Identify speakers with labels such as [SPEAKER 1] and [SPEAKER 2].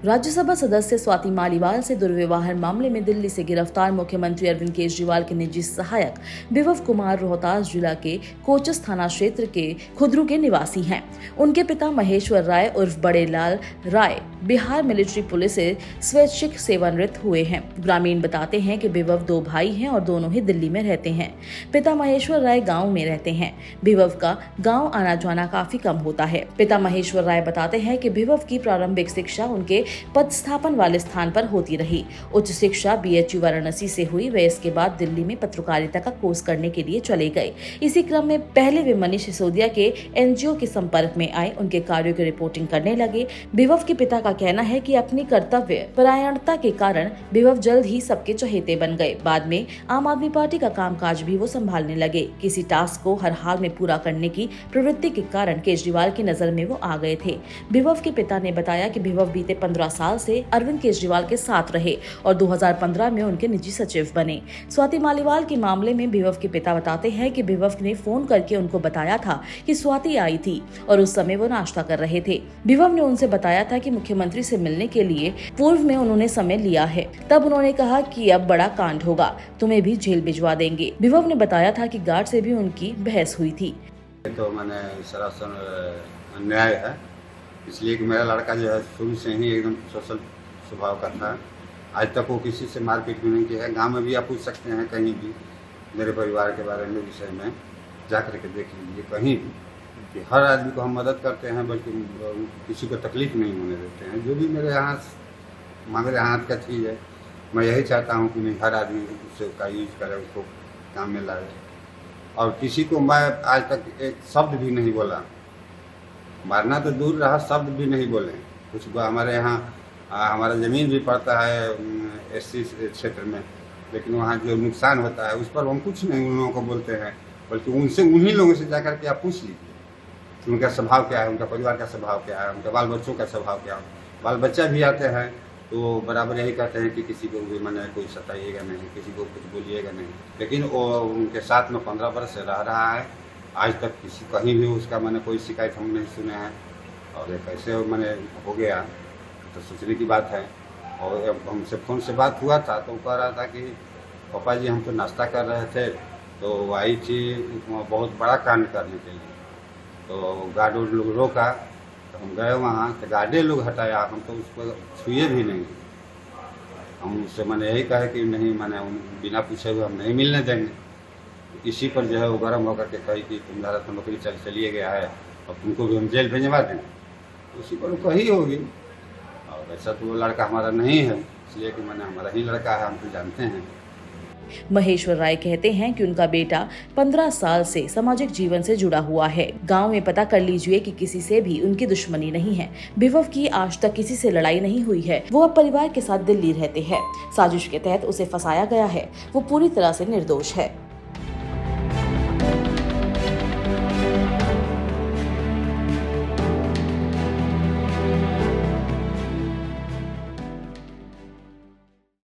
[SPEAKER 1] राज्यसभा सदस्य स्वाति मालीवाल से दुर्व्यवहार मामले में दिल्ली से गिरफ्तार मुख्यमंत्री अरविंद केजरीवाल के निजी सहायक विभव कुमार रोहतास जिला के कोचस थाना क्षेत्र के खुदरू के निवासी हैं। उनके पिता महेश्वर राय उर्फ बड़े लाल राय बिहार मिलिट्री पुलिस से स्वैच्छिक सेवानिवृत्त हुए हैं। ग्रामीण बताते हैं कि विभव 2 भाई हैं और दोनों ही दिल्ली में रहते हैं। पिता महेश्वर राय गाँव में रहते हैं। विभव का गाँव आना जाना काफी कम होता है। पिता महेश्वर राय बताते हैं कि विभव की प्रारंभिक शिक्षा उनके पदस्थापन वाले स्थान पर होती रही। उच्च शिक्षा BHU वाराणसी से हुई। वे इसके बाद दिल्ली में पत्रकारिता का कोर्स करने के लिए चले गए। इसी क्रम में पहले वे मनीष सिसोदिया के NGO के संपर्क में आए, उनके कार्यों की रिपोर्टिंग करने लगे। विभव के पिता का कहना है कि अपनी कर्तव्य परायणता के कारण विभव जल्द ही सबके चहेते बन गए। बाद में आम आदमी पार्टी का कामकाज भी वो संभालने लगे। किसी टास्क को हर हाल में पूरा करने की प्रवृत्ति के कारण केजरीवाल की नजर में वो आ गए थे। विभव के पिता ने बताया कि विभव बीते 15 साल से अरविंद केजरीवाल के साथ रहे और 2015 में उनके निजी सचिव बने। स्वाति मालीवाल के मामले में विभव के पिता बताते हैं कि विभव ने फोन करके उनको बताया था कि स्वाति आई थी और उस समय वो नाश्ता कर रहे थे। विभव ने उनसे बताया था कि मुख्यमंत्री से मिलने के लिए पूर्व में उन्होंने समय लिया है। तब उन्होंने कहा कि अब बड़ा कांड होगा, तुम्हें भी जेल भिजवा देंगे। विभव ने बताया था कि गार्ड से भी उनकी बहस हुई थी।
[SPEAKER 2] तो मैंने सरासर अन्याय है, इसलिए कि मेरा लड़का जो है शुरू से ही एकदम सोशल स्वभाव का था। आज तक वो किसी से मारपीट भी नहीं किया है। गांव में भी आप पूछ सकते हैं, कहीं भी मेरे परिवार के बारे में विषय में जा कर के देख लीजिए, कहीं भी कि हर आदमी को हम मदद करते हैं, बल्कि किसी को तकलीफ नहीं होने देते हैं। जो भी मेरे हाथ का चीज़ है, मैं यही चाहता हूँ कि हर आदमी उसका यूज करे, उसको काम में लाए। और किसी को मैं आज तक एक शब्द भी नहीं बोला, मारना तो दूर रहा, शब्द भी नहीं बोले। कुछ हमारे यहाँ हमारा ज़मीन भी पड़ता है SC क्षेत्र में, लेकिन वहाँ जो नुकसान होता है उस पर हम कुछ नहीं उन लोगों को बोलते हैं, बल्कि उन्हीं लोगों से जाकर के आप पूछ लीजिए कि उनका स्वभाव क्या है, उनका परिवार का स्वभाव क्या है, उनके बाल बच्चों का स्वभाव क्या है। बाल बच्चा भी आते हैं तो बराबर यही कहते हैं कि किसी को भी मैंने कोई सताइएगा नहीं, किसी को कुछ बोलिएगा नहीं। लेकिन वो उनके साथ में 15 वर्ष से रह रहा है। आज तक किसी कहीं भी उसका मैंने कोई शिकायत हम नहीं सुने हैं। और एक ऐसे मैंने हो गया तो सोचने की बात है। और हमसे फ़ोन से बात हुआ था तो वो कह रहा था कि पापा जी हम तो नाश्ता कर रहे थे तो वो आई थी बहुत बड़ा कांड करने के लिए, तो गार्ड लोग रोका तो हम गए वहाँ, तो गार्डे लोग हटाया, हम तो उसको छुए भी नहीं। हम उससे मैंने यही कहा कि नहीं, मैंने बिना पूछे हुए हम नहीं मिलने देंगे। इसी पर जो है वो गर्म होकर के कही कि तुम्हारा तो नौकरी चलिए गया है और तुमको भी हम जेल भेजवा देंगे। उसी पर वो कही होगी। और वैसा तो वो लड़का हमारा नहीं है, इसलिए कि मैंने हमारा ही लड़का है, हम तो जानते हैं।
[SPEAKER 1] महेश्वर राय कहते हैं कि उनका बेटा 15 साल से सामाजिक जीवन से जुड़ा हुआ है। गांव में पता कर लीजिए कि किसी से भी उनकी दुश्मनी नहीं है। विभव की आज तक किसी से लड़ाई नहीं हुई है। वो अब परिवार के साथ दिल्ली रहते हैं। साजिश के तहत उसे फंसाया गया है। वो पूरी तरह से निर्दोष है।